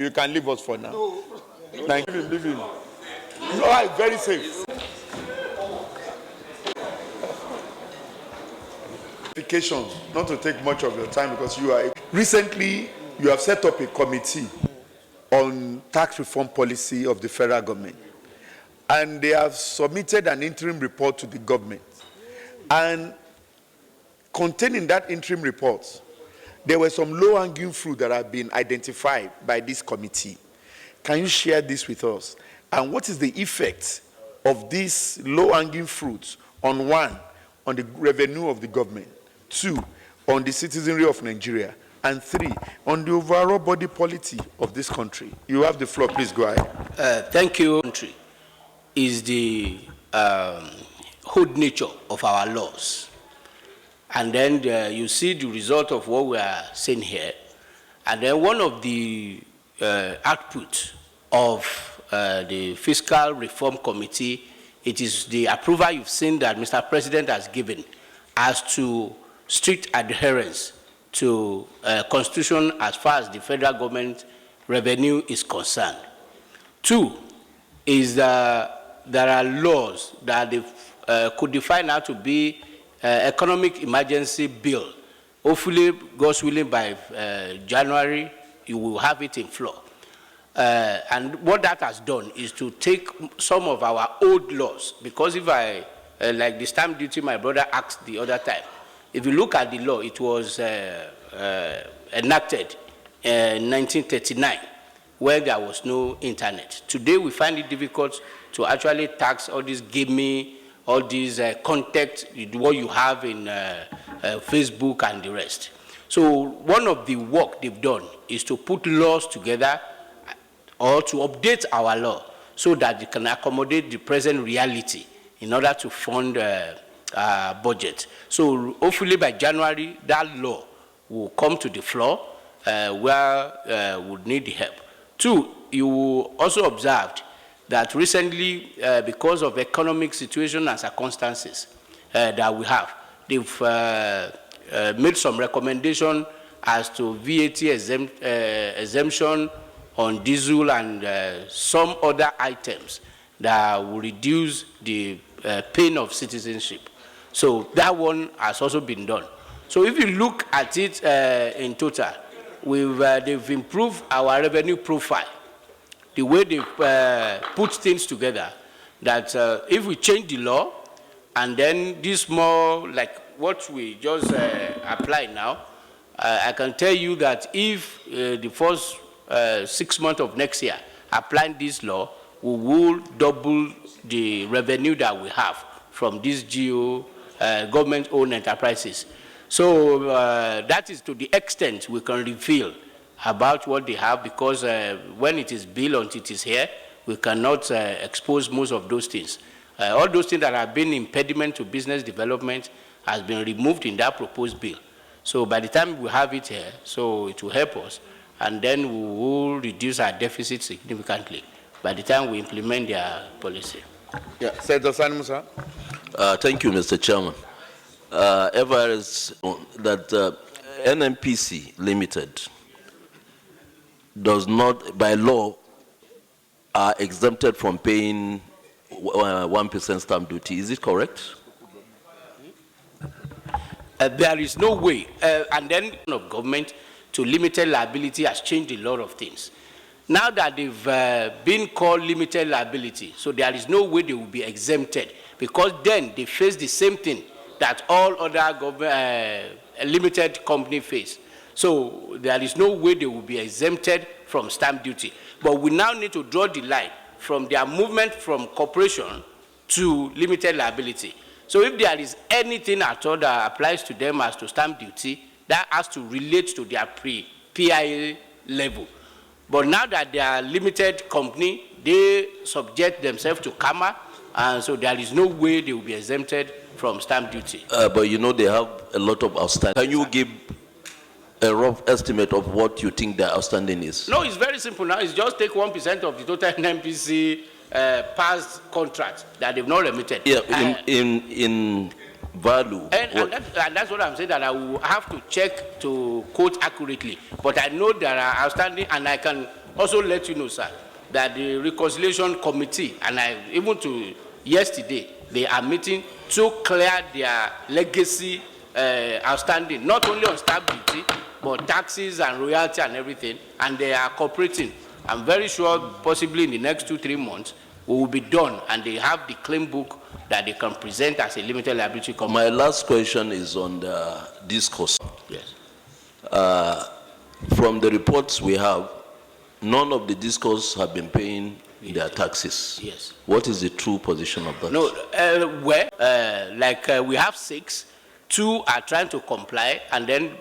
You can leave us for now. No. Thank you. Leave him. You are very safe. Not to take much of your time because you are. Recently, you have set up a committee on tax reform policy of the federal government, and they have submitted an interim report to the government. And containing that interim report, there were some low-hanging fruit that have been identified by this committee. Can you share this with us? And what is the effect of these low-hanging fruits on one, on the revenue of the government, two, on the citizenry of Nigeria, and three, on the overall body policy of this country? You have the floor. Please go ahead. Thank you. Country is the whole nature of our laws. And then you see the result of what we are saying here. And then one of the outputs of the Fiscal Reform Committee, it is the approval you've seen that Mr. President has given as to strict adherence to Constitution as far as the federal government revenue is concerned. Two is that there are laws that they could define how to be economic emergency bill. Hopefully, God's willing, by January, you will have it in flow. And what that has done is to take some of our old laws, because if I, like the stamp duty my brother asked the other time, if you look at the law, it was enacted in 1939, where there was no internet. Today, we find it difficult to actually tax all these gimme, all these contact, what you have in Facebook and the rest. So one of the work they've done is to put laws together or to update our law so that it can accommodate the present reality in order to fund budget. So hopefully by January, that law will come to the floor where we need the help. Two, you will also observed that recently, because of economic situation and circumstances that we have, they've made some recommendation as to VAT exemption on diesel and some other items that will reduce the pain of citizenship. So that one has also been done. So if you look at it in total, they've improved our revenue profile. The way they've put things together, that if we change the law, and then this more like what we just apply now, I can tell you that if the first 6 months of next year, applying this law, we will double the revenue that we have from these government-owned enterprises. So that is to the extent we can reveal about what they have, because when it is billed until it is here, we cannot expose most of those things. All those things that have been impediment to business development has been removed in that proposed bill. So by the time we have it here, so it will help us, and then we will reduce our deficit significantly by the time we implement their policy. Yeah, Senator Sani Musa. Thank you, Mr. Chairman. FIRS that NNPC Limited does not, by law, are exempted from paying 1% stamp duty. Is it correct? There is no way. And then of government to limited liability has changed a lot of things. Now that they've been called limited liability, so there is no way they will be exempted, because then they face the same thing that all other government limited company face. So there is no way they will be exempted from stamp duty. But we now need to draw the line from their movement from corporation to limited liability. So if there is anything at all that applies to them as to stamp duty, that has to relate to their PIA level. But now that they are limited company, they subject themselves to CAMA, and so there is no way they will be exempted from stamp duty. But you know they have a lot of outstanding. Can you give a rough estimate of what you think their outstanding is? No, it's very simple now. It's just take 1% of the total NNPC past contracts that they've not remitted. Yeah, in value. And that's what I'm saying, that I will have to check to quote accurately. But I know there are outstanding, and I can also let you know, sir, that the reconciliation committee, and even to yesterday, they are meeting to clear their legacy outstanding, not only on stamp duty, but taxes and royalty and everything, and they are cooperating. I'm very sure possibly in the next 2-3 months, we will be done, and they have the claim book that they can present as a limited liability company. My last question is on the discourse. Yes. From the reports we have, none of the discourse have been paying their taxes. Yes. What is the true position of that? No, we have 6, 2 are trying to comply, and then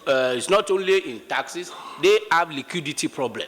it's not only in taxes, they have liquidity problem.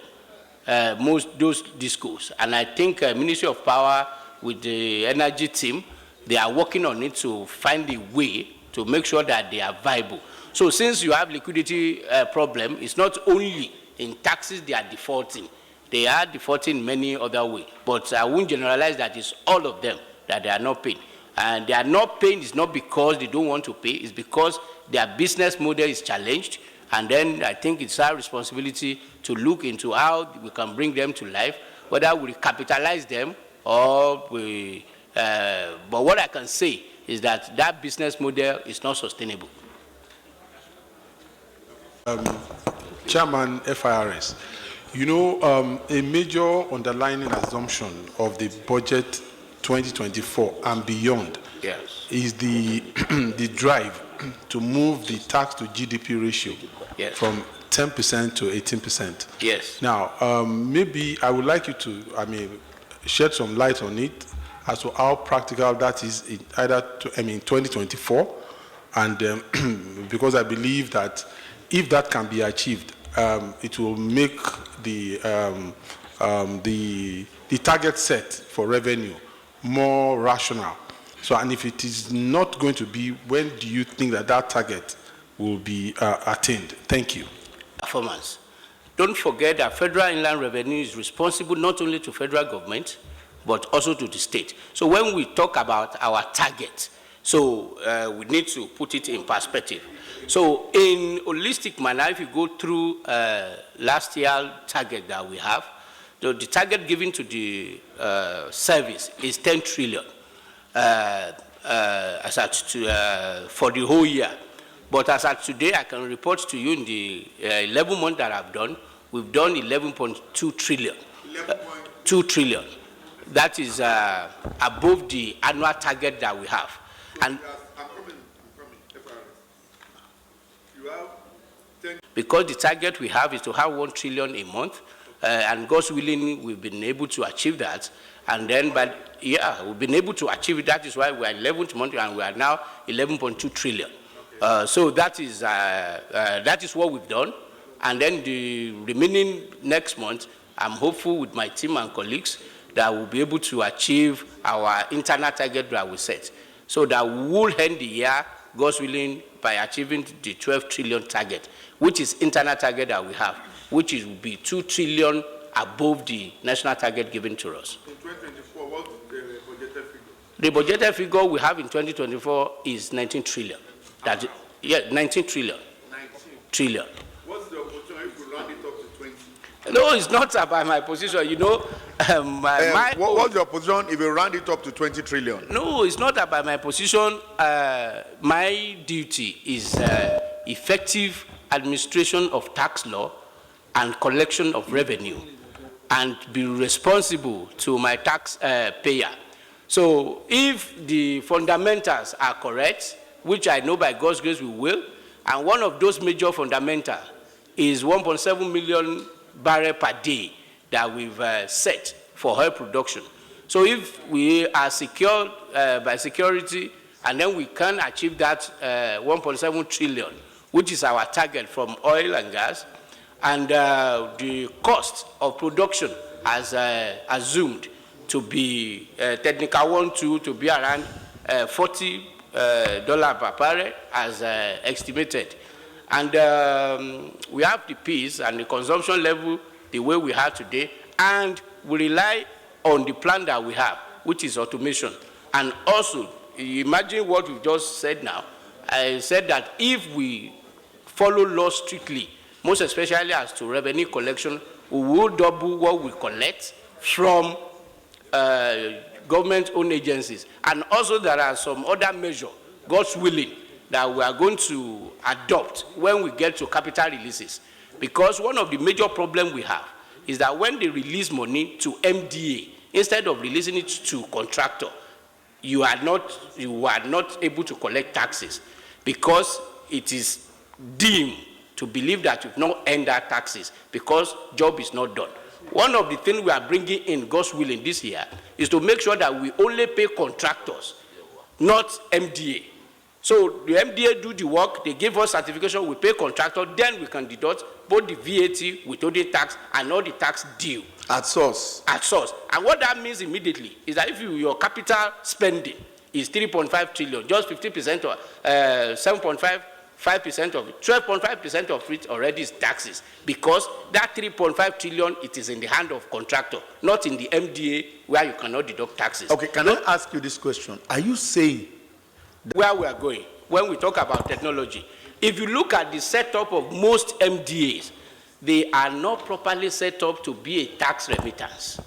Most those discos, and I think Ministry of Power with the energy team, they are working on it to find a way to make sure that they are viable. So since you have liquidity problem, it's not only in taxes they are defaulting. They are defaulting many other ways, but I won't generalize that it's all of them that they are not paying. And they are not paying is not because they don't want to pay, it's because their business model is challenged. And then I think it's our responsibility to look into how we can bring them to life, whether we capitalize them or we, but what I can say is that that business model is not sustainable. Chairman FIRS, you know, a major underlying assumption of the budget 2024 and beyond, yes, is the the drive to move the tax to GDP ratio, yes, from 10% to 18%. Yes. Now, maybe I would like you to, shed some light on it as to how practical that is in either 2024, and because I believe that if that can be achieved, it will make the target set for revenue more rational. So, and if it is not going to be, when do you think that that target will be attained? Thank you. Performance. Don't forget that federal inland revenue is responsible not only to federal government, but also to the state. So when we talk about our target, so we need to put it in perspective. So in holistic manner, if you go through last year's target that we have, the target given to the service is 10 trillion. For the whole year. But as at today, I can report to you in the 11 months that I've done, we've done 11.2 trillion. 2 trillion. That is above the annual target that we have. So and I'm coming. You have 10. Because the target we have is to have 1 trillion a month, and God's willing, we've been able to achieve that. And then, but yeah, we've been able to achieve it. That is why we are 11th month and we are now 11.2 trillion. Okay. So that is what we've done. And then the remaining next month, I'm hopeful with my team and colleagues that we'll be able to achieve our internal target that we set. So that we will end the year, God's willing, by achieving the 12 trillion target, which is internal target that we have, which will be 2 trillion above the national target given to us. In 2024, what's the budgeted figure? The budgeted figure we have in 2024 is 19 trillion. That, yeah, 19 trillion. 19 trillion. What's the opportunity if we round it up to 20? No, it's not about my position. You know, what's your position if we round it up to 20 trillion? No, it's not about my position. My duty is effective administration of tax law and collection of revenue, and be responsible to my tax payer. So if the fundamentals are correct, which I know by God's grace we will, and one of those major fundamentals is 1.7 million barrels per day that we've set for oil production. So if we are secured by security, and then we can achieve that 1.7 trillion, which is our target from oil and gas, and the cost of production has assumed to be technical 1-2 to be around $40 per barrel as estimated. And we have the peace and the consumption level the way we have today, and we rely on the plan that we have, which is automation. And also, imagine what we've just said now. I said that if we follow law strictly, most especially as to revenue collection, we will double what we collect from government-owned agencies. And also there are some other measures, God's willing, that we are going to adopt when we get to capital releases. Because one of the major problems we have is that when they release money to MDA, instead of releasing it to contractor, you are not able to collect taxes because it is deemed to believe that you've not earned that taxes because job is not done. One of the things we are bringing in, God's willing, this year is to make sure that we only pay contractors, not MDA. So the MDA do the work, they give us certification, we pay contractor, then we can deduct both the VAT, withholding tax, and all the tax due. At source. At source. And what that means immediately is that if your capital spending is 3.5 trillion, just 50% or 7.5% of it, 12.5% of it already is taxes, because that 3.5 trillion, it is in the hand of contractor, not in the MDA where you cannot deduct taxes. Okay, can I ask you this question? Are you saying where we are going when we talk about technology? If you look at the setup of most MDAs, they are not properly set up to be a tax remittance.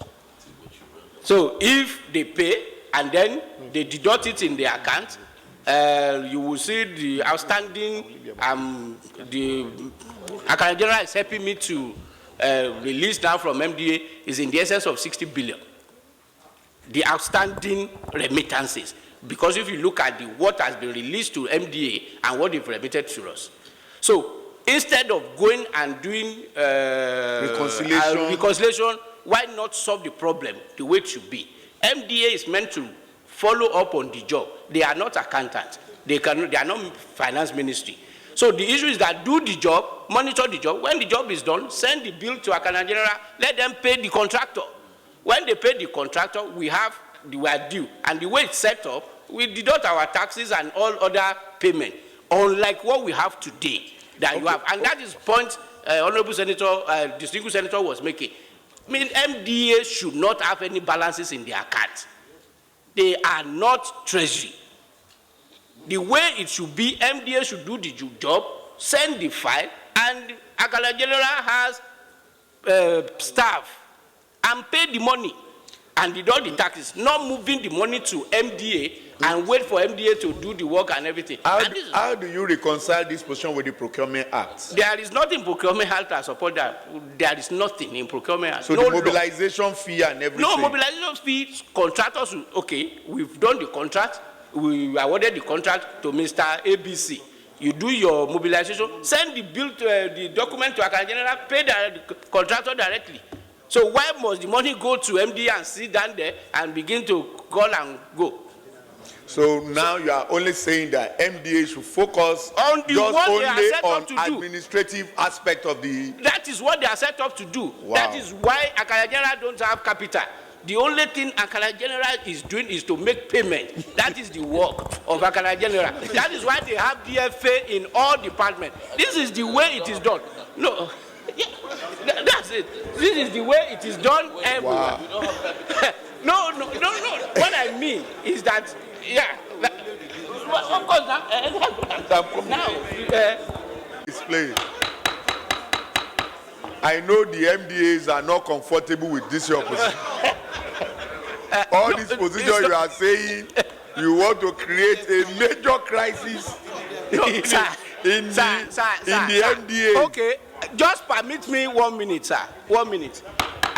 So if they pay and then they deduct it in their account, you will see the outstanding, the Accountant General is helping me to release now from MDA is in the essence of 60 billion. The outstanding remittances. Because if you look at what has been released to MDA and what they've remitted to us. So instead of going and doing reconciliation, why not solve the problem the way it should be? MDA is meant to follow up on the job. They are not accountants. They are not finance ministry. So the issue is that do the job, monitor the job. When the job is done, send the bill to Accountant General, let them pay the contractor. When they pay the contractor, we are due. And the way it's set up, we deduct our taxes and all other payment, unlike what we have today that you have. And that is point Honorable Senator, Distinguished Senator was making. I mean, MDA should not have any balances in their account. They are not treasury. The way it should be, MDA should do the job, send the file, and Accountant General has staff and pay the money and deduct the taxes, not moving the money to MDA and wait for MDA to do the work and everything. How do you reconcile this position with the Procurement Act? There is nothing in Procurement Act that support that. There is nothing in Procurement Act. So no the mobilization fee and everything? No mobilization fee. Contractors, okay, we've done the contract. We awarded the contract to Mr. ABC. You do your mobilization, send the bill to the document to Accountant General, pay the contractor directly. So why must the money go to MD and sit down there and begin to call and go? So now you are only saying that MDA should focus on the just only on administrative aspect of the... That is what they are set up to do. Wow. That is why Accountant General don't have capital. The only thing Accountant General is doing is to make payment. That is the work of Accountant General. That is why they have DFA in all departments. This is the way it is done. No, yeah, that's it. This is the way it is done everywhere. Wow. No. What I mean is that, yeah. Of course, Explain. I know the MDAs are not comfortable with this your position. All this position you are saying, you want to create a major crisis in the MDA. Okay, just permit me 1 minute, sir. 1 minute.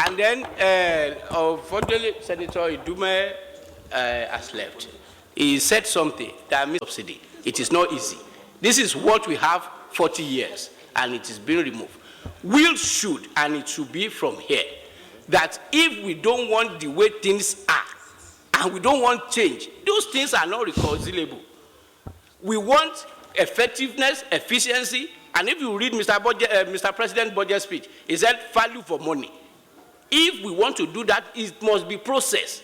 And then, unfortunately, Senator Idume has left. He said something that means subsidy. It is not easy. This is what we have 40 years, and it is being removed. Will should, and it should be from here, that if we don't want the way things are, and we don't want change, those things are not reconcilable. We want effectiveness, efficiency, and if you read Mr. President's budget speech, he said value for money. If we want to do that, it must be processed.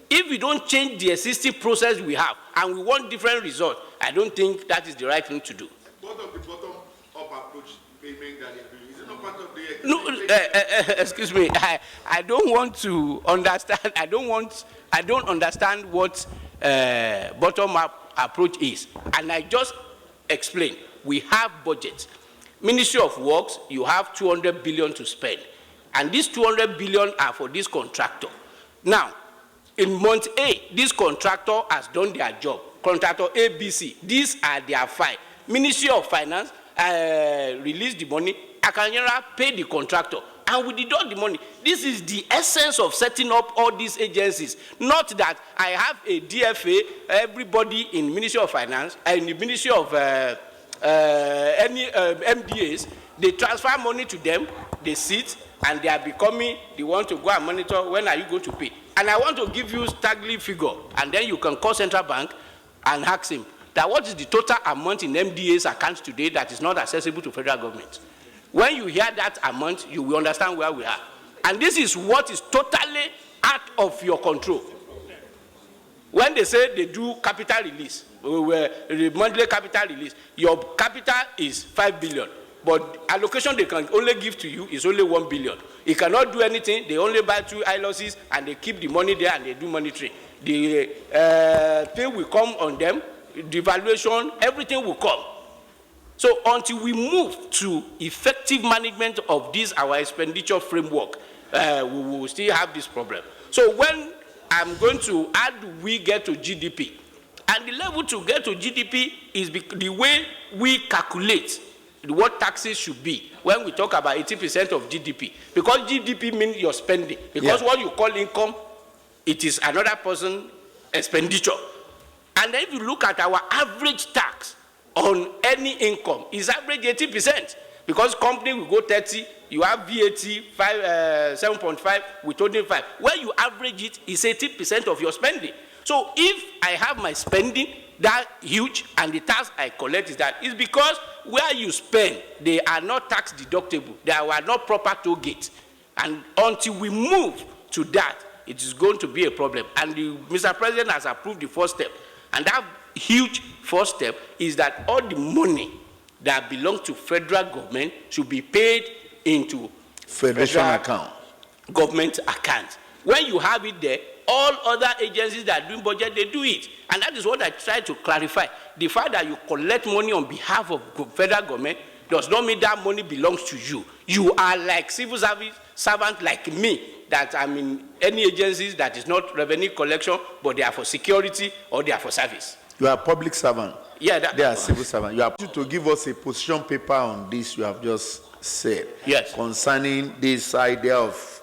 If we don't change the existing process we have, and we want different results, I don't think that is the right thing to do. What of the bottom-up approach payment that is not part of the... No, excuse me. I don't want to understand. I don't understand what bottom-up approach is. And I just explained. We have budget. Ministry of Works, you have 200 billion to spend. And these 200 billion are for this contractor. Now, in month A, this contractor has done their job. Contractor ABC, these are their file. Ministry of Finance release the money. Akanyera pay the contractor, and we deduct the money. This is the essence of setting up all these agencies. Not that I have a DFA, everybody in Ministry of Finance, and the Ministry of MDAs, they transfer money to them, they sit, and they are becoming the one to go and monitor when are you going to pay. And I want to give you staggering figure, and then you can call Central Bank and ask him that what is the total amount in MDAs accounts today that is not accessible to federal government. When you hear that amount, you will understand where we are. And this is what is totally out of your control. When they say they do capital release, the monthly capital release, your capital is 5 billion. But allocation they can only give to you is only 1 billion. You cannot do anything. They only buy 2 ILOCs and they keep the money there and they do monitoring. The thing will come on them, the valuation, everything will come. So until we move to effective management of this, our expenditure framework, we will still have this problem. So when I'm going to, how do we get to GDP? And the level to get to GDP is the way we calculate what taxes should be when we talk about 80% of GDP. Because GDP means your spending. Because what you call income, it is another person's expenditure. And then if you look at our average tax on any income, is average 80%. Because company will go 30, you have VAT 7.5, withholding 5. When you average it, it's 80% of your spending. So if I have my spending that huge and the tax I collect is that, it's because where you spend, they are not tax deductible. They are not proper toll gate. And until we move to that, it is going to be a problem. And Mr. President has approved the first step. And that huge first step is that all the money that belongs to federal government should be paid into Federation account. Government account. When you have it there, all other agencies that are doing budget, they do it. And that is what I try to clarify. The fact that you collect money on behalf of federal government does not mean that money belongs to you. You are like civil service servant like me, that I'm in any agencies that is not revenue collection, but they are for security or they are for service. You are a public servant. Yeah, they are civil servant. You are to give us a position paper on this you have just said. Yes. Concerning this idea of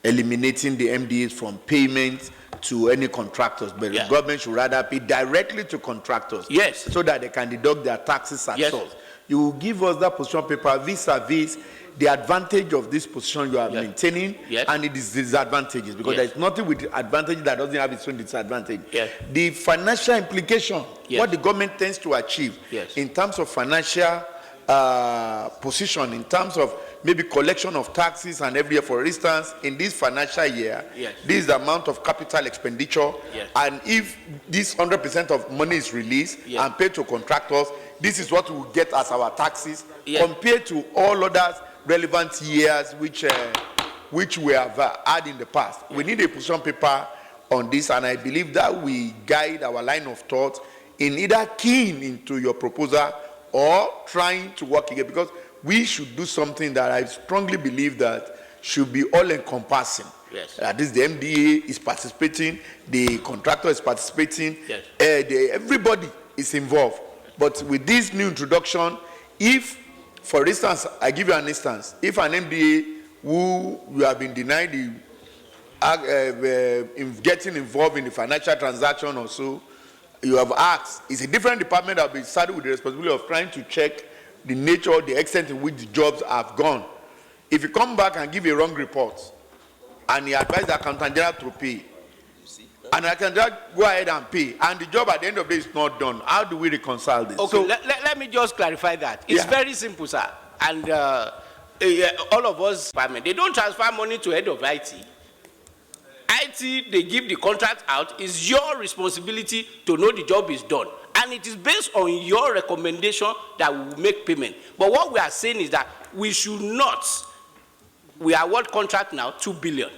eliminating the MDAs from payment to any contractors, but the government should rather pay directly to contractors. Yes. So that they can deduct their taxes at Yes. source. You will give us that position paper vis-a-vis the advantage of this position you are maintaining and its disadvantages, because there is nothing with the advantage that doesn't have its own disadvantage. The financial implication, what the government tends to achieve in terms of financial position, in terms of maybe collection of taxes and every year, for instance, in this financial year, this is the amount of capital expenditure, and if this 100% of money is released and paid to contractors, this is what we will get as our taxes compared to all other relevant years which we have had in the past. We need a position paper on this, and I believe that we guide our line of thought in either keying into your proposal or trying to work again, because we should do something that I strongly believe that should be all-encompassing. That is, the MDA is participating, the contractor is participating, everybody is involved. But with this new introduction, if, for instance, I give you an instance, if an MDA who you have been denied in getting involved in the financial transaction or so, you have asked, it's a different department that will be started with the responsibility of trying to check the nature, the extent in which the jobs have gone. If you come back and give a wrong report, and you advise the accountant general to pay, and I can just go ahead and pay, and the job at the end of the day is not done, how do we reconcile this? Okay, so, let me just clarify that. It's very simple, sir. And all of us, they don't transfer money to head of IT. IT, they give the contract out. It's your responsibility to know the job is done. And it is based on your recommendation that we will make payment. But what we are saying is that we should not, we award contract now 2 billion.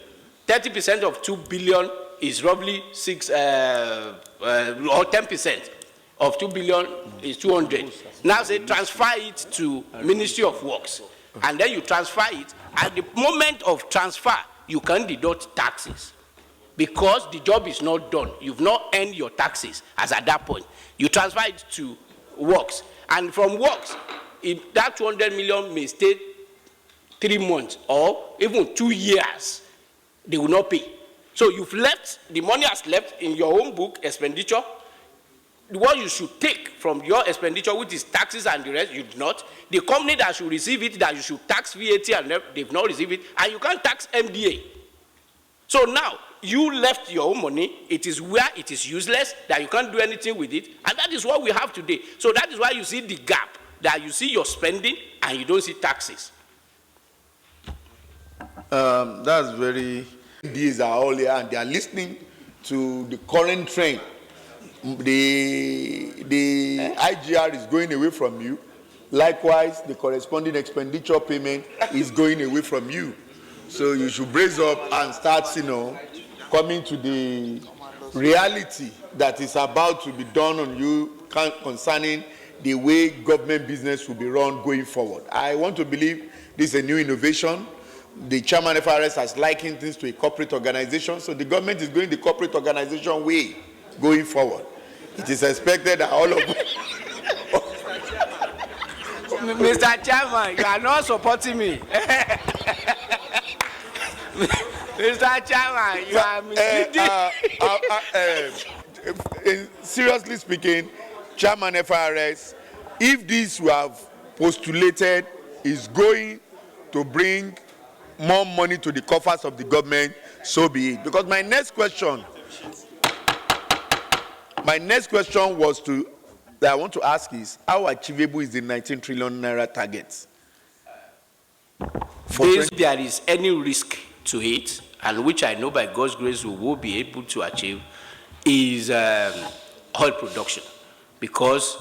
30% of 2 billion is roughly 6 or 10% of 2 billion is 200. Now say transfer it to Ministry of Works. and then you transfer it. At the moment of transfer, you can deduct taxes because the job is not done. You've not earned your taxes as at that point. You transfer it to works, and from works, if that 200 million may stay 3 months or even 2 years, they will not pay. So you've left, the money has left in your own book expenditure. What you should take from your expenditure, which is taxes and the rest, you do not. The company that should receive it, that you should tax VAT, and they've not received it, and you can't tax MDA. So now, you left your own money, it is where it is useless, that you can't do anything with it, and that is what we have today. So that is why you see the gap, that you see your spending, and you don't see taxes. That's very... These are all here, and they are listening to the current trend. The IGR is going away from you. Likewise, the corresponding expenditure payment is going away from you. So you should brace up and start, coming to the reality that is about to be done on you concerning the way government business will be run going forward. I want to believe this is a new innovation. The chairman of FIRS has likened this to a corporate organization, so the government is going the corporate organization way going forward. It is expected that all of Mr. Chairman, you are not supporting me. Mr. Chairman, you are misleading. Seriously speaking, Chairman FIRS, if this you have postulated is going to bring more money to the coffers of the government, so be it. Because my next question that I want to ask is, how achievable is the 19 trillion naira target? If there is any risk to it, and which I know by God's grace we will be able to achieve, is oil production. Because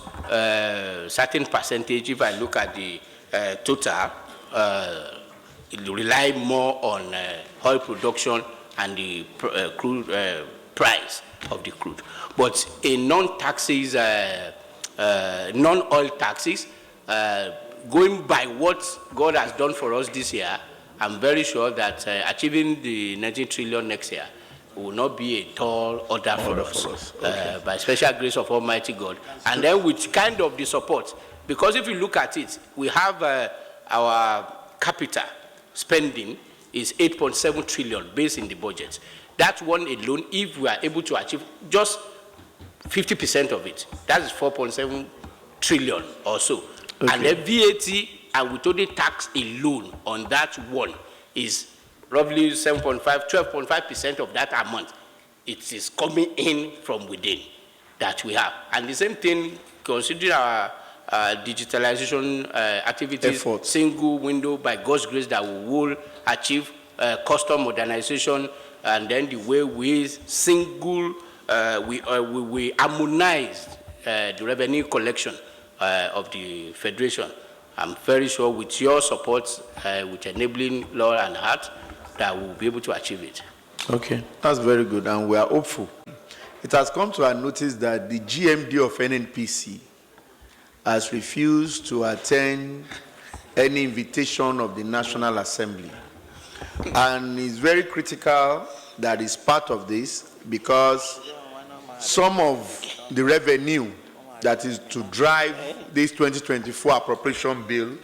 certain percentage, if I look at the total, it will rely more on oil production and the crude price of the crude. But in non-taxes, non-oil taxes, going by what God has done for us this year, I'm very sure that achieving the 19 trillion next year will not be a tall order for us. Okay. By special grace of Almighty God. And then with kind of the support, because if you look at it, we have our capital spending is 8.7 trillion based in the budget. That one alone, if we are able to achieve just 50% of it, that is 4.7 trillion or so. Okay. And the VAT and withholding tax alone on that one is roughly 12.5% of that amount. It is coming in from within that we have. And the same thing, considering our digitalization activities, effort. Single window, by God's grace, that we will achieve custom modernization, and then the way we we harmonize the revenue collection of the Federation. I'm very sure with your support, with enabling law and heart, that we'll be able to achieve it. Okay, that's very good, and we are hopeful. It has come to our notice that the GMD of NNPC has refused to attend any invitation of the National Assembly. And it's very critical that it's part of this, because some of the revenue that is to drive this 2024 appropriation bill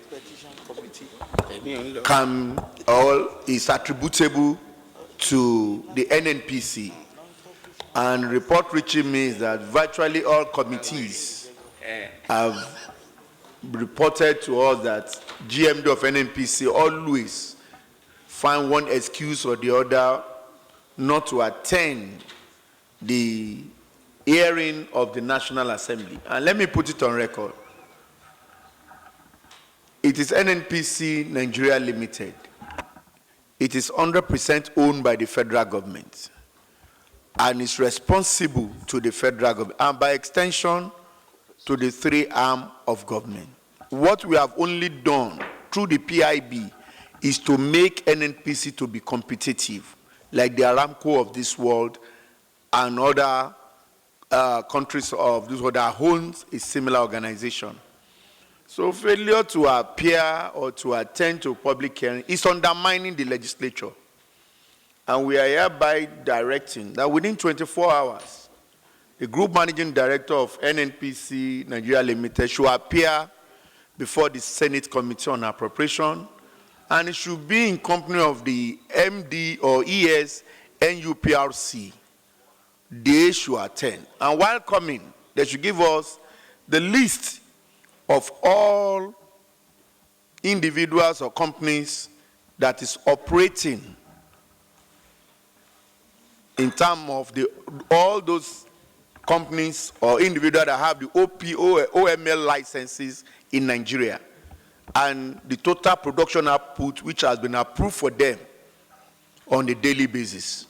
is attributable to the NNPC. And report reaching me is that virtually all committees have reported to us that GMD of NNPC always find one excuse or the other not to attend the hearing of the National Assembly. And let me put it on record. It is NNPC Nigeria Limited. It is 100% owned by the federal government and is responsible to the federal government and by extension to the three arms of government. What we have only done through the PIB is to make NNPC to be competitive, like the Aramco of this world and other countries of this world that owns a similar organization. So failure to appear or to attend to public hearing is undermining the legislature. And we are hereby directing that within 24 hours, the Group Managing Director of NNPC Nigeria Limited should appear before the Senate Committee on Appropriation, and it should be in company of the MD or ES NUPRC. They should attend. And while coming, they should give us the list of all individuals or companies that is operating in terms of all those companies or individuals that have the OML licenses in Nigeria, and the total production output which has been approved for them on a daily basis.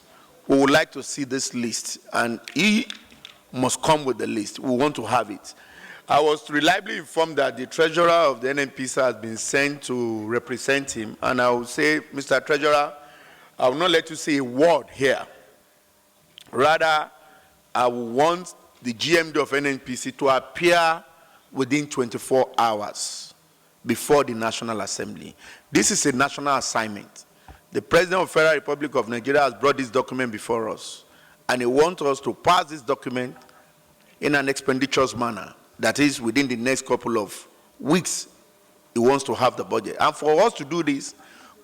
We would like to see this list, and he must come with the list. We want to have it. I was reliably informed that the treasurer of the NNPC has been sent to represent him, and I will say, Mr. Treasurer, I will not let you say a word here. Rather, I will want the GMD of NNPC to appear within 24 hours before the National Assembly. This is a national assignment. The President of the Federal Republic of Nigeria has brought this document before us, and he wants us to pass this document in an expeditious manner. That is, within the next couple of weeks, he wants to have the budget. And for us to do this,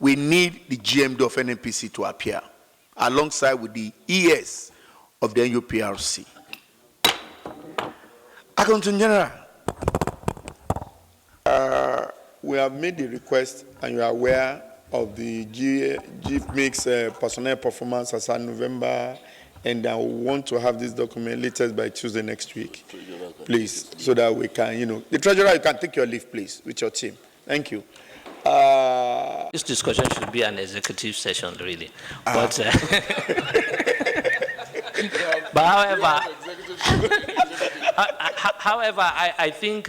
we need the GMD of NNPC to appear, alongside with the ES of the NUPRC. Accountant General, we have made the request, and you are aware of the GMIX personnel performance as of November, and I want to have this document latest by Tuesday next week, please, so that we can, the Treasurer, you can take your leave, please, with your team. Thank you. This discussion should be an executive session, really. But however, I think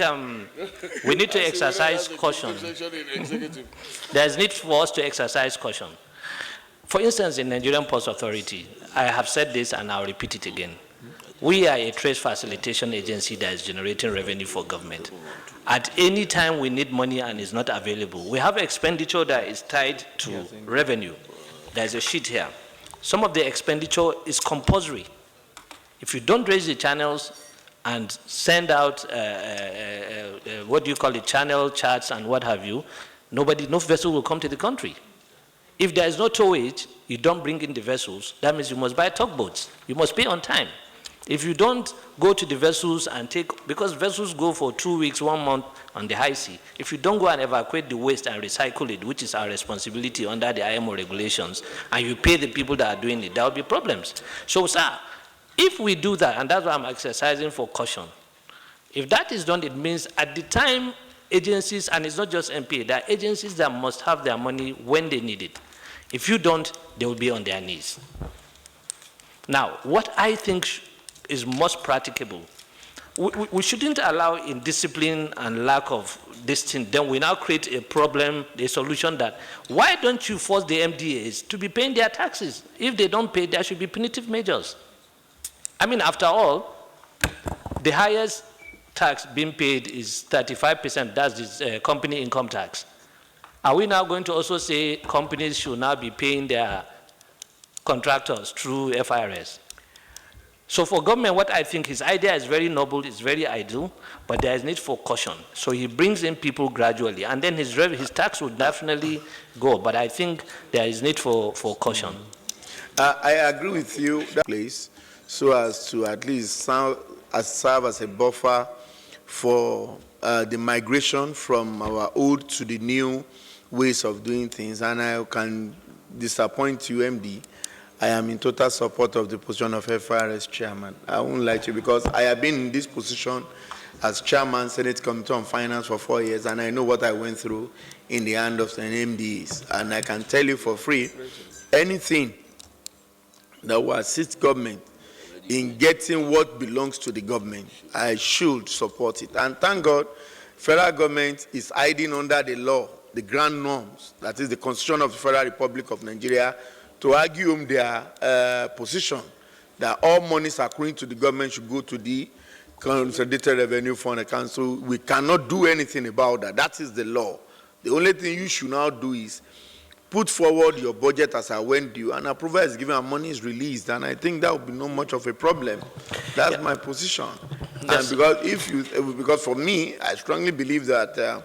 we need to exercise caution. There's need for us to exercise caution. For instance, in Nigerian Ports Authority, I have said this and I'll repeat it again. We are a trade facilitation agency that is generating revenue for government. At any time we need money and it's not available, we have expenditure that is tied to revenue. There's a sheet here. Some of the expenditure is compulsory. If you don't raise the channels and send out, what do you call it, channel charts and what have you, no vessel will come to the country. If there is no towage, you don't bring in the vessels, that means you must buy tugboats. You must pay on time. If you don't go to the vessels and because vessels go for 2 weeks, 1 month on the high sea, if you don't go and evacuate the waste and recycle it, which is our responsibility under the IMO regulations, and you pay the people that are doing it, there will be problems. So, sir, if we do that, and that's why I'm exercising for caution, if that is done, it means at the time agencies, and it's not just MPA, there are agencies that must have their money when they need it. If you don't, they will be on their knees. Now, what I think is most practicable, we shouldn't allow indiscipline and lack of this thing. Then we now create a problem, a solution that, why don't you force the MDAs to be paying their taxes? If they don't pay, there should be punitive measures. I mean, after all, the highest tax being paid is 35%, that's the company income tax. Are we now going to also say companies should now be paying their contractors through FIRS? So for government, what I think his idea is very noble, it's very ideal, but there is need for caution. So he brings in people gradually, and then his tax would definitely go, but I think there is need for caution. I agree with you, that place, so as to at least serve as a buffer for the migration from our old to the new ways of doing things. And I can disappoint you, MD, I am in total support of the position of FIRS chairman. I won't lie to you, because I have been in this position as chairman, Senate Committee on Finance for 4 years, and I know what I went through in the hand of the MDAs. And I can tell you for free, anything that will assist government in getting what belongs to the government, I should support it. And thank God, federal government is hiding under the law, the grand norms, that is the Constitution of the Federal Republic of Nigeria, to argue their position that all monies accruing to the government should go to the Consolidated Revenue Fund account. So we cannot do anything about that. That is the law. The only thing you should now do is put forward your budget as I went due, and approval is given and money is released, and I think that would be not much of a problem. That's my position. Yes. And because for me, I strongly believe that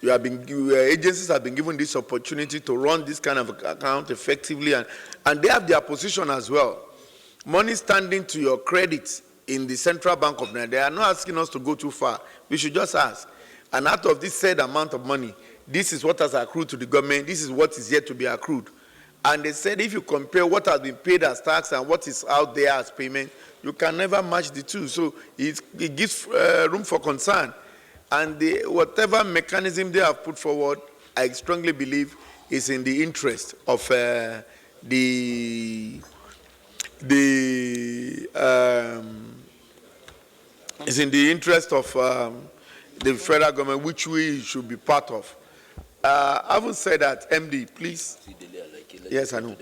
agencies have been given this opportunity to run this kind of account effectively, and they have their position as well. Money standing to your credit in the Central Bank of Nigeria, they are not asking us to go too far. We should just ask. And out of this said amount of money, this is what has accrued to the government, this is what is yet to be accrued. And they said if you compare what has been paid as tax and what is out there as payment, you can never match the two. So it gives room for concern. And whatever mechanism they have put forward, I strongly believe is in the interest of the federal government, which we should be part of. Having said that, MD, please. Yes, I know.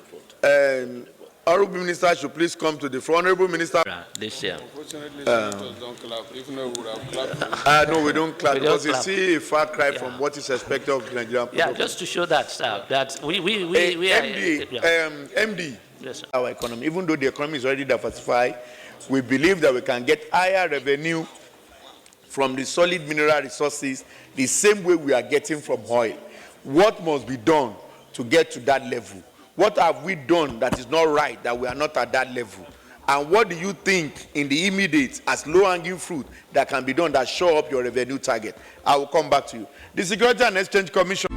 Honorable Minister should please come to the front. Honorable Minister. This year. Unfortunately, don't clap. If not, we would have clapped. No, we don't clap because you see a far cry from what is expected of Nigerian people. Yeah, just to show that we MD, yes, our economy, even though the economy is already diversified, we believe that we can get higher revenue from the solid mineral resources the same way we are getting from oil. What must be done to get to that level? What have we done that is not right, that we are not at that level? And what do you think in the immediate as low-hanging fruit that can be done that show up your revenue target? I will come back to you. The Security and Exchange Commission.